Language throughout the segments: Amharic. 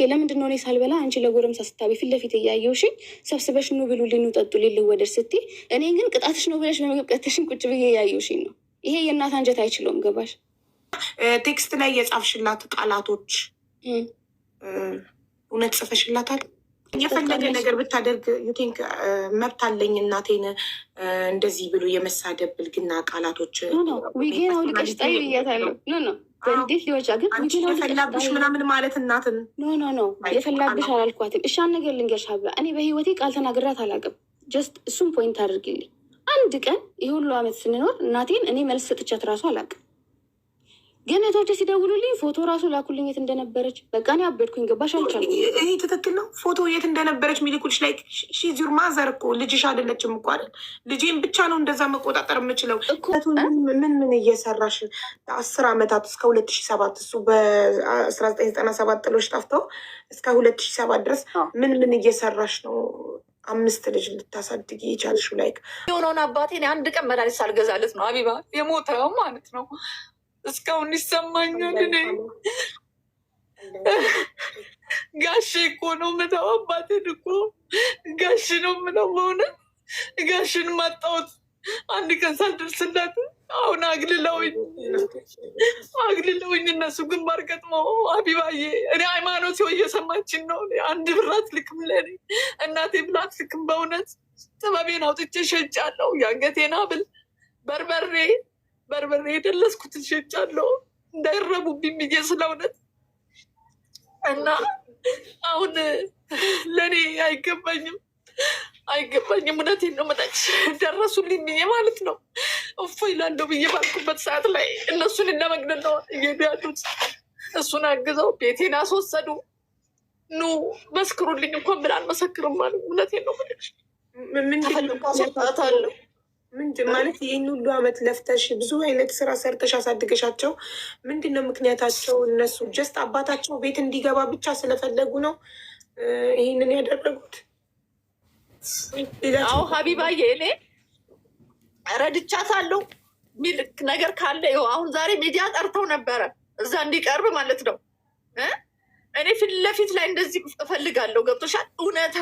ለምንድን ነው እኔ ሳልበላ አንቺ ለጎረምሳ ስታቢ ፊት ለፊት እያየሁሽ ሰብስበሽ ኑ ብሉ ልንጠጡ ልልወደድ ስትይ እኔ ግን ቅጣትሽ ነው ብለሽ በምግብ ቀተሽን ቁጭ ብዬ እያየሁሽኝ ነው። ይሄ የእናት አንጀት አይችለውም። ገባሽ? ቴክስት ላይ የጻፍሽላት ቃላቶች እውነት ጽፈሽላታል? የፈለገ ነገር ብታደርግ ዩቲንክ መብት አለኝ እናቴን እንደዚህ ብሎ የመሳደብ ብልግና ቃላቶች ዊጌን አውልቀሽ ጣይ ብያታለሁ። ኖ በእንዴት ሊወጫ ግን የፈላብሽ ምናምን ማለት እናትን ኖ የፈላብሽ አላልኳትም። እሻን ነገር ልንገርሽ ሀብላ፣ እኔ በህይወቴ ቃል ተናግራት አላውቅም። ጀስት እሱም ፖይንት አድርግልኝ። አንድ ቀን የሁሉ አመት ስንኖር እናቴን እኔ መልስ ሰጥቻት ራሱ አላውቅም። ግን እህቶቼ ሲደውሉልኝ ፎቶ ራሱ ላኩልኝ የት እንደነበረች። በቃ እኔ አበድኩኝ። ገባሽ? አልቻልኩም። ይሄ ትክክል ነው። ፎቶ የት እንደነበረች ሚልኩልሽ ላይ ሺዙር ማዘር እኮ ልጅሽ አይደለችም እኮ አይደል? ልጄን ብቻ ነው እንደዛ መቆጣጠር የምችለው። ምን እየሰራሽ 10 ዓመታት እስከ 2007 እሱ በ1997 ጥሎሽ ጠፍተው እስከ 2007 ድረስ ምን እየሰራሽ ነው 5 ልጅ ልታሳድግ የቻልሽው? ላይ የሆነውን አባቴን አንድ ቀን መድኃኒት ሳልገዛለት ነው ሀቢባ የሞተው ማለት ነው። እስካሁን ይሰማኛል። እኔ ጋሼ እኮ ነው ምለው፣ አባቴን እኮ ጋሽ ነው ምለው። በእውነት ጋሽን ማጣሁት አንድ ቀን ሳልደርስላት አሁን አግልለውኝ እነሱ ግንባር ገጥመው ሀቢባዬ፣ እኔ ሃይማኖት ሲሆን እየሰማችን ነው። አንድ ብር አትልክም ለእኔ እናቴ ብላ አትልክም። በእውነት ጥበቤን አውጥቼ ሸጫለሁ። የአንገቴን ሐብል በርበሬ የደለስኩትን ሸጫለሁ እንዳይረቡብኝ ብዬ ስለ እውነት እና አሁን ለእኔ አይገባኝም። እውነቴን ነው የምልሽ። ደረሱልኝ ብዬ ማለት ነው እፎይ እላለሁ ብዬ ባልኩበት ሰዓት ላይ እነሱን ለመግደል ነው እየሄዱ ያሉት። እሱን አግዘው ቤቴን አስወሰዱ። ኑ መስክሩልኝ እንኳን ብል አልመሰክርም ማለት እውነቴን ነው የምልሽ። ምንድነው ምንድን ማለት ይህን ሁሉ አመት ለፍተሽ ብዙ አይነት ስራ ሰርተሽ አሳድገሻቸው ምንድን ነው ምክንያታቸው? እነሱ ጀስት አባታቸው ቤት እንዲገባ ብቻ ስለፈለጉ ነው ይህንን ያደረጉት? አዎ ሀቢባዬ፣ እኔ ረድቻታለሁ ሚል ነገር ካለ ይኸው አሁን ዛሬ ሚዲያ ጠርተው ነበረ እዛ እንዲቀርብ ማለት ነው። እኔ ፊት ለፊት ላይ እንደዚህ እፈልጋለሁ። ገብቶሻል? እውነታ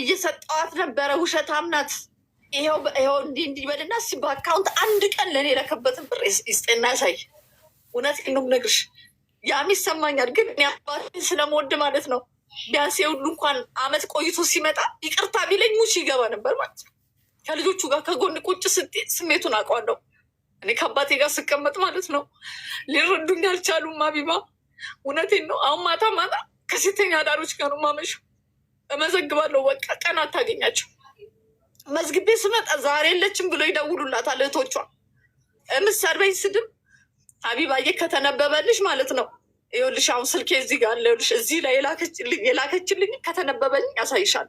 እየሰጠዋት ነበረ። ውሸታም ናት። ይኸው እንዲበልና በአካውንት አንድ ቀን ለእኔ የለከበትን ብር ይስጤና ያሳይ። እውነት ነው የምነግርሽ። ያም ይሰማኛል። ግን እኔ አባቴን ስለምወድ ማለት ነው ቢያንስ የሁሉ እንኳን አመት ቆይቶ ሲመጣ ይቅርታ ቢለኝ ሙሽ ይገባ ነበር ማለት ነው። ከልጆቹ ጋር ከጎን ቁጭ ስሜቱን አውቀዋለሁ። እኔ ከአባቴ ጋር ስቀመጥ ማለት ነው ሊረዱኝ አልቻሉም። ሀቢባ እውነቴን ነው። አሁን ማታ ከሴተኛ አዳሪዎች ጋር ነው የማመሸው። እመዘግባለሁ። በቃ ቀን አታገኛቸው። መዝግቤ ስመጣ ዛሬ የለችም ብሎ ይደውሉላታል እህቶቿ። የምትሰድበኝ ስድብ ሀቢባዬ ከተነበበልሽ ማለት ነው። ይኸውልሽ አሁን ስልኬ እዚህ ጋር አለ። ይኸውልሽ እዚህ ላይ የላከችልኝ ከተነበበልኝ ያሳይሻል።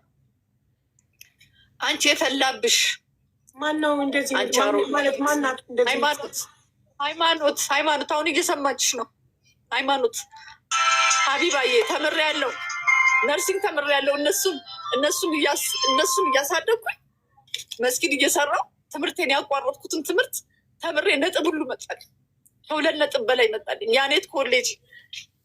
አንቺ የፈላብሽ ማነው? እንደዚህ ማለት ማናት? ሃይማኖት አሁን እየሰማችሽ ነው። ሃይማኖት ሀቢባዬ ተምሬያለሁ፣ ነርሲንግ ተምሬያለሁ። እነሱም እያሳደጉኝ መስጊድ እየሰራው ትምህርቴን ያቋረጥኩትን ትምህርት ተምሬ ነጥብ ሁሉ መጣልኝ። ከ2 ነጥብ በላይ መጣልኝ። ያኔት ኮሌጅ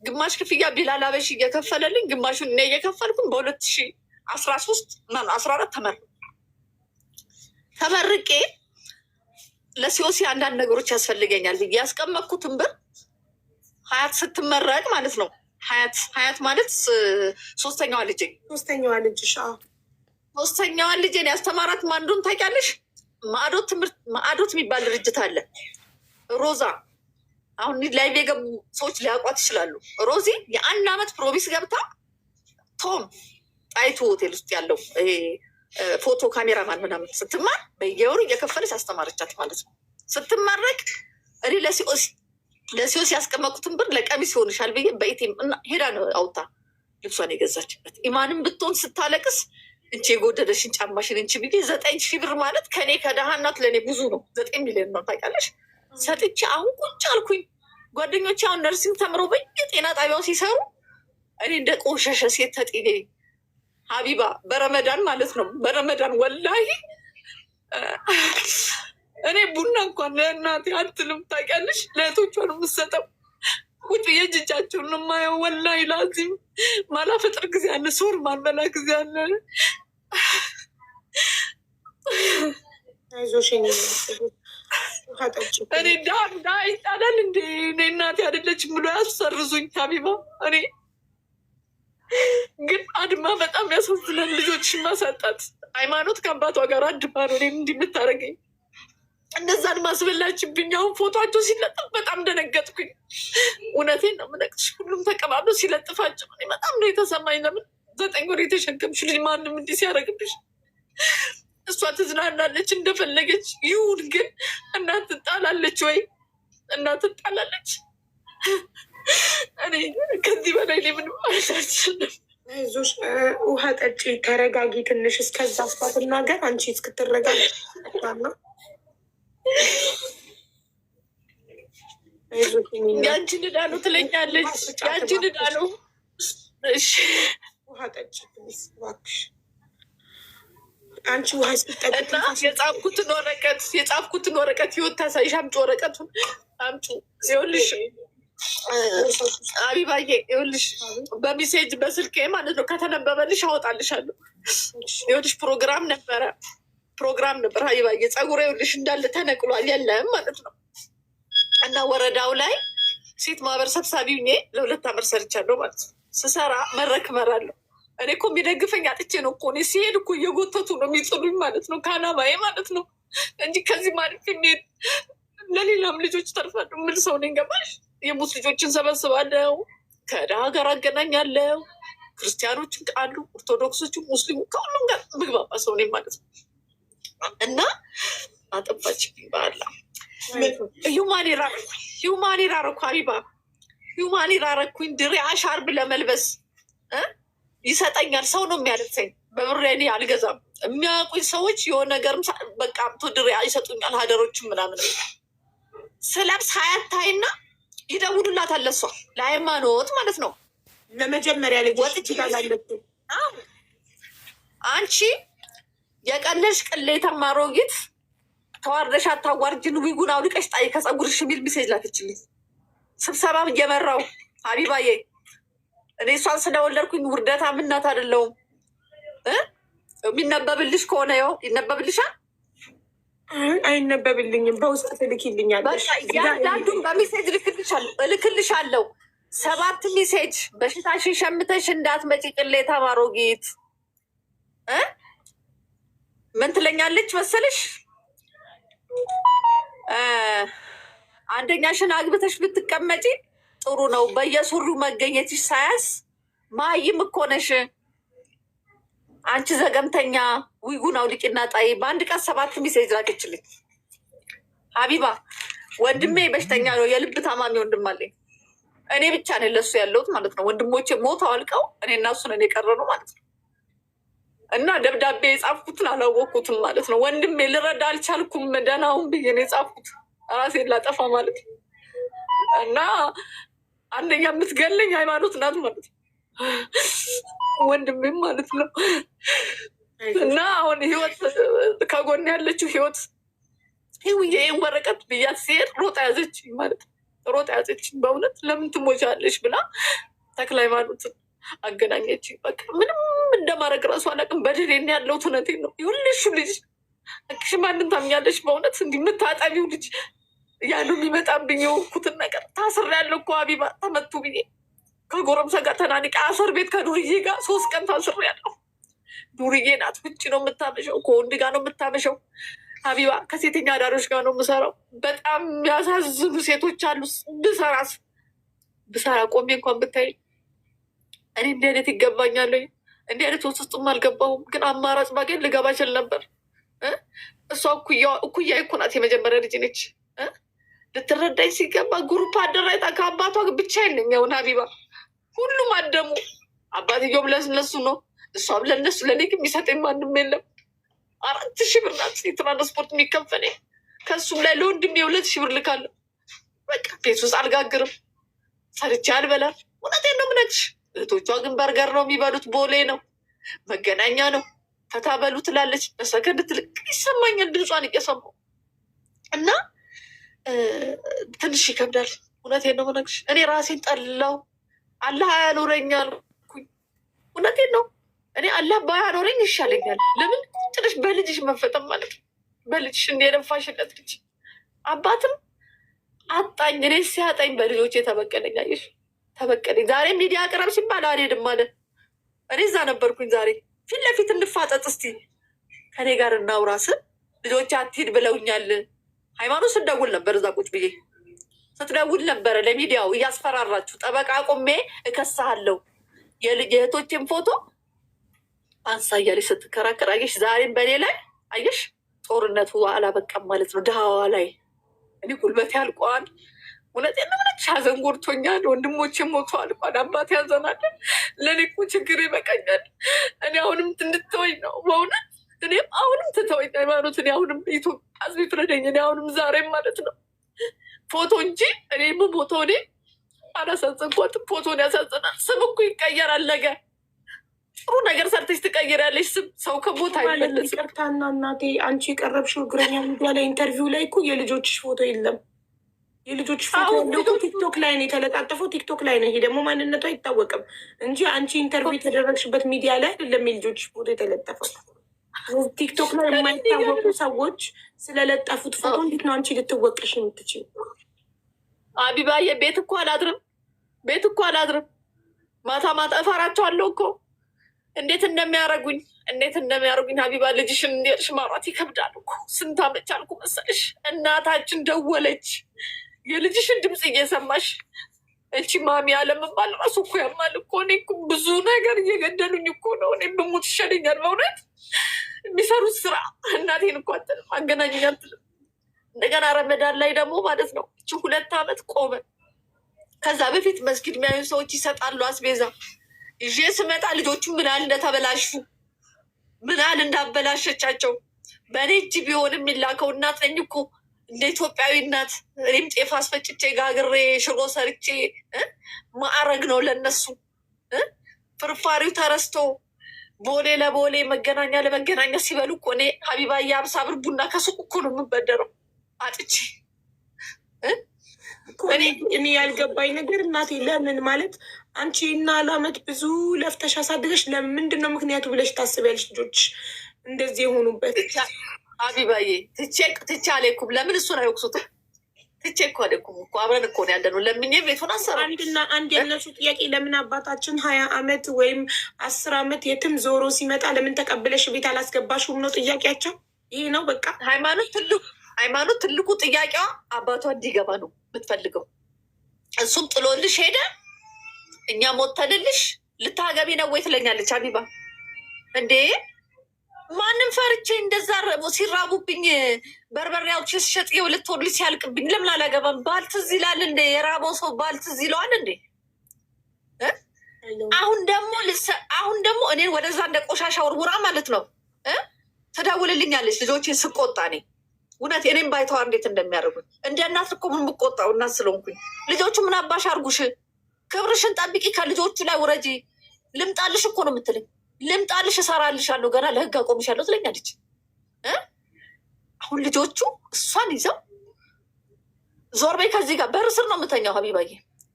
ግማሽ ክፍያ ቢላል አበሽ እየከፈለልኝ ግማሹን እኔ እየከፈልኩኝ በ2013 14 ተመርቄ ለሲኦሲ አንዳንድ ነገሮች ያስፈልገኛል ብዬ ያስቀመጥኩትን ብር ሀያት ስትመረቅ ማለት ነው። ሀያት ማለት ሶስተኛዋ ልጄን ያስተማራት ማን እንደሆነ ታውቂያለሽ? ማዕዶት የሚባል ድርጅት አለ። ሮዛ አሁን ላይ የገቡ ሰዎች ሊያውቋት ይችላሉ። ሮዚ የ1 አመት ፕሮሚስ ገብታ ቶም ጣይቱ ሆቴል ውስጥ ያለው ፎቶ ካሜራማን ምናምን ስትማር በየወሩ እየከፈለች አስተማረቻት ማለት ነው። ስትመረቅ እኔ ለሲኦሲ ያስቀመጥኩትን ብር ለቀሚስ ይሆንሻል ብዬ በኢቲም ሄዳ ነው አውጣ ልብሷን የገዛችበት። ኢማንም ብትሆን ስታለቅስ እንቺ የጎደለሽን ጫማሽን እንቺ ብዬ 9,000 ብር ማለት ከኔ ከደሃ እናት ለእኔ ብዙ ነው። 9 ሚሊዮን ነው ታውቂያለሽ። ሰጥቼ አሁን ቁጭ አልኩኝ። ጓደኞቼ አሁን ነርሲንግ ተምረው በየጤና ጣቢያው ሲሰሩ እኔ እንደ ቆሸሸ ሴት ተጤኔ ሀቢባ በረመዳን ማለት ነው። በረመዳን ወላሂ እኔ ቡና እንኳን ለእናቴ አትልም ታውቂያለሽ። ለእህቶቿ ነው የምትሰጠው። ውጭ የእጅቻቸውን የማየው ወላሂ ላዚም ማላፈጥር ጊዜ አለ፣ ሶር ማልበላ ጊዜ አለ። እኔ ዳ ይጣላል እንዴ? እኔ እናቴ አይደለችም ብሎ ያሰርዙኝ ሀቢባ። እኔ ግን አድማ በጣም ያሳዝናል። ልጆችሽን ማሳጣት ሃይማኖት ከአባቷ ጋር አድማ ነው እኔን እንዲህ የምታደርገኝ። እነዛን ማስበላችብኝ። አሁን ፎቶቸው ሲለጥፍ በጣም ደነገጥኩኝ። እውነቴን ነው የምነግርሽ። ሁሉም ተቀባብሎ ሲለጥፋቸው እኔ በጣም ነው የተሰማኝ። ለምን 9 ወር የተሸከምሽ ልጅ ማንም እንዲህ ሲያደርግብሽ? እሷ ትዝናናለች እንደፈለገች ይሁን፣ ግን እናት ትጣላለች ወይ? እናት ትጣላለች። እኔ ከዚህ በላይ ምንም ማለት አልችልም። አይዞሽ፣ ውሃ ጠጪ፣ ተረጋጊ ትንሽ። እስከዛ ስፋትናገር አንቺ እስክትረጋጊ ነው። የአንቺን ዕዳ ነው ትለኛለች። የአንቺን ዕዳ ነው። እሺ ውሃ ጠጪ እባክሽ። አንቺ ውሃ ስጠጣ የጻፍኩትን ወረቀት ህይወት ታሳይሽ። አምጪ ወረቀቱን አምጪ። ይኸውልሽ አቢባዬ፣ ይኸውልሽ በሜሴጅ በስልኬ ማለት ነው ከተነበበልሽ አወጣልሻለሁ። ይኸውልሽ ፕሮግራም ነበር ሀቢባዬ። ፀጉሬ ይኸውልሽ እንዳለ ተነቅሏል፣ የለም ማለት ነው። እና ወረዳው ላይ ሴት ማህበር ሰብሳቢ ሆኜ ለ2 ዓመት ሰርቻለሁ ማለት ነው። ስሰራ መድረክ እመራለሁ። እኔ እኮ የሚደግፈኝ አጥቼ ነው እኮ። እኔ ሲሄድ እኮ እየጎተቱ ነው የሚጥሉኝ ማለት ነው፣ ከአላማዬ ማለት ነው እንጂ ከዚህ ማለት የሚሄድ ለሌላም ልጆች ተርፋለሁ የምል ሰው ነኝ። ገባሽ? የሙስ ልጆችን ሰበስባለሁ፣ ከድሃ ጋር አገናኛለሁ፣ ክርስቲያኖችን ቃሉ፣ ኦርቶዶክሶችን፣ ሙስሊሙ ከሁሉም ጋር ምግባባ ሰው ነኝ ማለት ነው። እና አጠባች ባላ ሂውማኔር አረኩ ሀቢባ፣ ሂውማኔር አረኩኝ። ድሬ ሻርብ ለመልበስ ይሰጠኛል። ሰው ነው የሚያለብሰኝ። በብር እኔ አልገዛም። የሚያውቁኝ ሰዎች የሆነ ነገርም በቃ ድሬ ይሰጡኛል። ሀደሮችም ምናምን ስለብስ ሀያታይና ይደውሉላታል። ለሷ ለሃይማኖት ማለት ነው። ለመጀመሪያ ልጅ አንቺ የቀለሽ ቅሌታማ አሮጊት ተዋርደሽ አታዋርጅን፣ ዊጉን አውልቀሽ ጣይ ከፀጉርሽ የሚል ሚሴጅ ላከችልኝ። ስብሰባም እየመራው ሀቢባዬ፣ እኔ እሷን ስለወለድኩኝ ውርደታም እናት አይደለሁም። የሚነበብልሽ ከሆነ ያው ይነበብልሻል። አይነበብልኝም፣ በውስጥ ትልኪልኛለሽ። ያንዳንዱን በሜሴጅ እልክልሻለሁ። 7 ሜሴጅ። በሽታሽን ሸምተሽ እንዳትመጪ ቅሌታም አሮጊት። ምን ትለኛለች መሰለሽ? አንደኛሽን አግብተሽ ብትቀመጪ ጥሩ ነው፣ በየሱሪው መገኘትሽ ሳያስ ማይም እኮ ነሽ አንቺ ዘገምተኛ፣ ዊጉን አውልቂና ጣይ። በአንድ ቀን 7 ሜሴጅ ላከችልኝ ሀቢባ። ወንድሜ በሽተኛ ነው፣ የልብ ታማሚ ወንድም አለኝ። እኔ ብቻ ነኝ ለሱ ያለሁት ማለት ነው። ወንድሞቼ ሞተው አልቀው እኔ እና እሱ ነን የቀረነው ማለት ነው። እና ደብዳቤ የጻፍኩትን አላወቅኩትም ማለት ነው። ወንድሜ ልረዳ አልቻልኩም፣ ደህናውን ብዬ ነው የጻፍኩት፣ ራሴን ላጠፋ ማለት ነው። እና አንደኛ የምትገለኝ ሃይማኖት ናት ማለት ነው፣ ወንድሜም ማለት ነው። እና አሁን ህይወት ከጎን ያለችው ህይወት ይህን ወረቀት ብያት ሲሄድ ሮጣ ያዘች ማለት ነው። ሮጣ ያዘች። በእውነት ለምን ትሞቻለሽ ብላ ተክለ ሃይማኖትን አገናኘች። በቃ ምንም እንደማድረግ ራሱ አላውቅም። በድሬን ያለው እውነቴን ነው። ይሁልሹ ልጅ እክሽ ማንን ታምኛለሽ? በእውነት እንዲህ የምታጠቢው ልጅ ያሉ የሚመጣብኝ የወኩትን ነገር ታስሬያለሁ እኮ ሀቢባ። ተመቱ ብዬ ከጎረምሳ ጋር ተናንቄ አሰር ቤት ከዱርዬ ጋር 3 ቀን ታስሬያለሁ። ዱርዬ ናት። ውጭ ነው የምታመሸው፣ ከወንድ ጋር ነው የምታመሸው ሀቢባ። ከሴተኛ አዳሪዎች ጋር ነው የምሰራው። በጣም የሚያሳዝኑ ሴቶች አሉ። ብሰራ ቆሜ እንኳን ብታይ እኔ እንዲህ አይነት ይገባኛል። እንዲህ አይነት ውስጥም አልገባሁም፣ ግን አማራጭ ባገኝ ልገባ ችል ነበር። እሷ እኩያ እኮ ናት። የመጀመሪያ ልጅ ነች። ልትረዳኝ ሲገባ ጉሩፕ አደራይታ ከአባቷ ብቻ የለኝ። ያውን ሀቢባ ሁሉም አደሙ። አባትየውም ለእነሱ ነው፣ እሷም ለእነሱ። ለእኔ ግን የሚሰጠኝ ማንም የለም። 4000 ብር ናት የትራንስፖርት የሚከፈለኝ። ከሱም ላይ ለወንድሜ 2000 ብር ልካለሁ። በቃ ቤት ውስጥ አልጋግርም፣ ሰርቼ አልበላም። እውነቴን ነው የምነግርሽ። እህቶቿ ግን በርገር ነው የሚበሉት፣ ቦሌ ነው፣ መገናኛ ነው። ፈታ በሉ ትላለች። በሰከንድ ትልቅ ይሰማኛል፣ ድምጿን እየሰማሁ እና ትንሽ ይከብዳል። እውነቴን ነው የምነግርሽ። እኔ ራሴን ጠላው። አላህ አያኖረኝ አልኩኝ። እውነቴን ነው። እኔ አላህ ባያኖረኝ ይሻለኛል። ለምን ጭራሽ በልጅሽ መፈጠም ማለት ነው። በልጅሽ እንደ የለፋሽለት ልጅ አባትም አጣኝ። እኔ ሲያጣኝ በልጆች የተበቀለኝ አየሽ፣ ተበቀለኝ። ዛሬ ሚዲያ ቅረብ ሲባል አልሄድም አለ። እኔ እዛ ነበርኩኝ። ዛሬ ፊት ለፊት እንፋጠጥ እስቲ ከኔ ጋር እናውራ ስል ልጆች አትሂድ ብለውኛል። ሃይማኖት ስትደውል ነበር፣ እዛ ቁጭ ብዬ ስትደውል ነበረ ለሚዲያው እያስፈራራችሁ ጠበቃ ቆሜ እከሳሃለሁ የእህቶቼን ፎቶ አንሳ እያለች ስትከራከር አየሽ። ዛሬም በእኔ ላይ አየሽ፣ ጦርነቱ አላበቃም ማለት ነው። ድሃዋ ላይ እኔ ጉልበቴ አልቋል። እውነቴን ነው የምልሽ፣ ሀዘን ጎድቶኛል። ወንድሞቼ ሞተዋል። እንኳን አባቴ ያዘናል። ለእኔ እኮ ችግር ይበቃኛል። እኔ አሁንም እንድትተወኝ ነው በእውነት እኔም አሁንም ትተወኝ ሃይማኖት። እኔ አሁንም ኢትዮጵያ ሕዝብ ይፍረደኝ። እኔ አሁንም ዛሬም ማለት ነው ፎቶ እንጂ እኔ ፎቶ እኔ አላሳዘንኳትም። ፎቶን ያሳዘናል። ስም እኮ ይቀየራል። ነገ ጥሩ ነገር ሰርተሽ ትቀይሪያለሽ። ስም ሰው ከቦታ አይመለስም። ይቅርታና እናቴ፣ አንቺ የቀረብሽው እግረኛ ሚዲያ ላይ ኢንተርቪው ላይ እኮ የልጆችሽ ፎቶ የለም። የልጆችሽ ፎቶ ያለው ቲክቶክ ላይ ነው የተለጣጠፈው። ቲክቶክ ላይ ነው። ይሄ ደግሞ ማንነቱ አይታወቅም እንጂ አንቺ ኢንተርቪው የተደረግሽበት ሚዲያ ላይ አይደለም የልጆችሽ ፎቶ የተለጠፈው። ቲክቶክ ላይ የማይታወቁ ሰዎች ስለለጠፉት ፎቶ እንዴት ነው አንቺ ልትወቅሽ የምትችል? አቢባዬ ቤት እኮ አላድርም፣ ቤት እኮ አላድርም። ማታ ማታ እፈራቸዋለሁ እኮ እንዴት እንደሚያደርጉኝ ሀቢባ ልጅሽን እንዲሽ ማውራት ይከብዳል እኮ። ስንት አመት ቻልኩ መሰለሽ? እናታችን ደወለች የልጅሽን ድምፅ እየሰማሽ እቺ ማሚ አለመባል ራሱ እኮ ያማል እኮ። እኔ እኮ ብዙ ነገር እየገደሉኝ እኮ ነው። እኔ ብሞት ይሻለኛል በእውነት። የሚሰሩት ስራ እናቴን እኮ አትልም፣ አገናኙኝ አትልም። እንደገና ረመዳን ላይ ደግሞ ማለት ነው እቺ 2 አመት ቆመ። ከዛ በፊት መስጊድ የሚያዩ ሰዎች ይሰጣሉ አስቤዛ። ይዤ ስመጣ ልጆቹ ምን ያህል እንደተበላሹ ምን ያህል እንዳበላሸቻቸው በእኔ እጅ ቢሆን የሚላከው እናት ነኝ እኮ እንደ ኢትዮጵያዊ እናት። እኔም ጤፍ አስፈጭቼ ጋግሬ ሽሮ ሰርቼ ማዕረግ ነው ለነሱ። ፍርፋሪው ተረስቶ ቦሌ ለቦሌ መገናኛ ለመገናኛ ሲበሉ እኮ እኔ ሀቢባዬ 50 ብር ቡና ከሱቅ እኮ ነው የምበደረው አጥቼ። እኔ ያልገባኝ ነገር እናቴ፣ ለምን ማለት አንቺ እና ለአመት ብዙ ለፍተሽ አሳድገሽ ለምንድን ነው ምክንያቱ ብለሽ ታስቢያለሽ? ልጆች እንደዚህ የሆኑበት ሀቢባዬ ትቼ አልሄድኩም። ለምን እሱን አይወቅሱትም? ትቼ እኮ አልሄድኩም እኮ አብረን እኮ ነው ያለነው። ለምኜ ቤቱን አሰራ አንድ የነሱ ጥያቄ ለምን አባታችን 20 አመት ወይም 10 አመት የትም ዞሮ ሲመጣ ለምን ተቀብለሽ ቤት አላስገባሽውም ነው ጥያቄያቸው። ይሄ ነው በቃ። ሃይማኖት ትልቁ ጥያቄዋ አባቷ እንዲገባ ነው የምትፈልገው። እሱም ጥሎልሽ ሄደ፣ እኛ ሞተንልሽ ልታገቢ ነው ወይ ትለኛለች ሀቢባ። እንዴ ማንም ፈርቼ እንደዛ ሲራቡብኝ በርበሬ አውጥቼ ስሸጥ የሁለት ወር ልጅ ሲያልቅብኝ ለምን አላገባም? ባል ትዝ ይላል እንዴ? የራበው ሰው ባል ትዝ ይለዋል እንዴ? አሁን ደግሞ እኔን ወደዛ እንደ ቆሻሻ ውርውራ ማለት ነው ትደውልልኛለች ልጆቼን ስቆጣ። እኔ እውነት እኔም ባይተዋ እንዴት እንደሚያደርጉኝ እንደ እናት እኮ ምን የምቆጣው እናት ስለሆንኩኝ። ልጆቹ ምን አባሽ አርጉሽ፣ ክብርሽን ጠብቂ፣ ከልጆቹ ላይ ውረጂ። ልምጣልሽ እኮ ነው የምትለኝ። ልምጣልሽ፣ እሰራልሻለሁ፣ ገና ለህግ አቆምሻለሁ ትለኛለች። አሁን ልጆቹ እሷን ይዘው ዞር በይ ከዚህ ጋር። በር ስር ነው የምተኛው ሀቢባዬ፣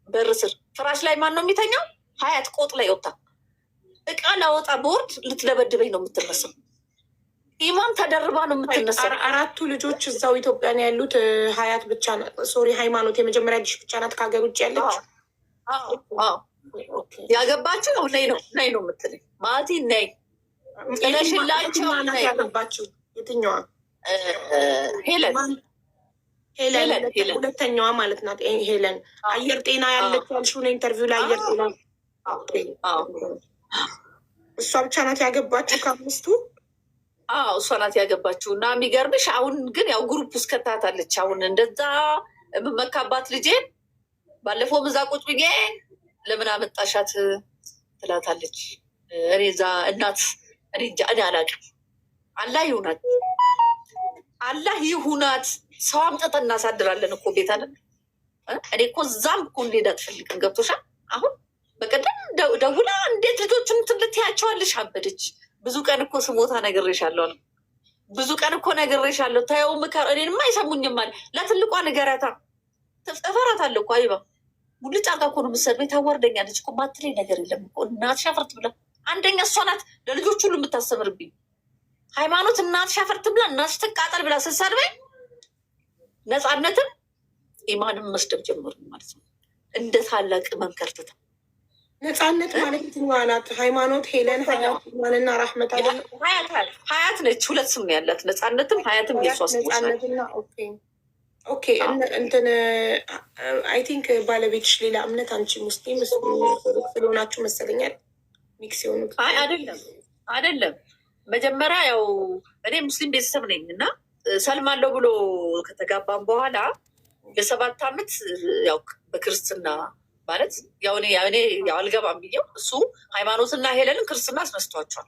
በር ስር ፍራሽ ላይ ማን ነው የሚተኛው? ሀያት ቆጥ ላይ ወጣ እቃ ላወጣ ቦርድ ልትደበድበኝ ነው የምትነሳው። ኢማም ተደርባ ነው የምትነሳው። 4 ልጆች እዛው ኢትዮጵያ ነው ያሉት። ሀያት ብቻ ናት፣ ሶሪ ሃይማኖት የመጀመሪያ ልጅ ብቻ ናት ከሀገር ውጭ ያለች። ያገባችው ያው ነይ ነው የምትለኝ። ማቲ ነይ ጥለሽላቸው ያገባችው የትኛዋ? ሄለን ሁለተኛዋ ማለት ናት። ሄለን አየር ጤና ያለች ያልሽው ነው ኢንተርቪው ላይ አየር ጤና እሷ ብቻ ናት ያገባችው ከ5ቱ። እሷ ናት ያገባችው። እና የሚገርምሽ አሁን ግን ያው ግሩፕ ውስጥ ከታታለች። አሁን እንደዛ የምመካባት ልጄን ባለፈው እዛ ቁጭ ብዬ ለምን አመጣሻት ትላታለች። እኔ እዛ እናት እኔ አላውቅም። አላህ ይሁናት። ሰው አምጥተን እናሳድራለን እኮ ቤት አለን። እኔ እኮ እዛም እኮ እንሄድ አትፈልግም። ገብቶሻል? አሁን በቀደም ደውላ እንዴት ልጆቹን ትያቸዋለሽ? አበደች። ብዙ ቀን እኮ ስሞታ ነግሬሻለሁ አለ። ብዙ ቀን እኮ ነግሬሻለሁ። ተይው ምከር። እኔንማ አይሰሙኝም አለ። ለትልቋ ንገሪያታ፣ እፈራታለሁ እኮ አይባ ሙልጭ አርጋ እኮ ነው የምትሰድበኝ። ታዋርደኛለች እኮ ማትለኝ ነገር የለም እኮ እናትሽ አፈርት ብላ። አንደኛ እሷ ናት ለልጆች ሁሉ የምታስተምርብኝ። ሃይማኖት እናትሽ አፈርት ብላ እናትሽ ትቃጠል ብላ ስትሰድበኝ ነፃነትም ኢማንም መስደብ ጀምሩ ማለት ነው። እንደ ታላቅ መምከር ትታ ነፃነት ማለት የትኛዋ ናት? ሃይማኖት ሄለን ሀያትና ራህመት አለ ሀያት ነች። ሁለት ስም ነው ያላት ነፃነትም ሀያትም የሷ ስሞች ናቸው። ኦኬ እንትን አይ ቲንክ ባለቤትሽ ሌላ እምነት አንቺ ሙስሊም ስለሆናችሁ መሰለኛል ሚክስ የሆኑት። አይደለም መጀመሪያ ያው እኔ ሙስሊም ቤተሰብ ነኝ እና ሰልማለሁ ብሎ ከተጋባም በኋላ የ7 ዓመት ያው በክርስትና ማለት ያው እኔ ያው አልገባም ብዬው እሱ ሃይማኖትና ሄለንን ክርስትና አስነስቷቸዋል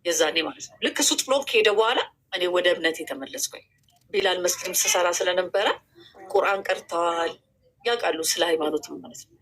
የዛኔ ማለት ነው። ልክ እሱ ጥሎ ከሄደ በኋላ እኔ ወደ እምነት የተመለስኩኝ ቢላል መስጊድም ስሰራ ስለነበረ ቁርአን ቀርተዋል ያውቃሉ ስለ ሃይማኖትም ማለት ነው።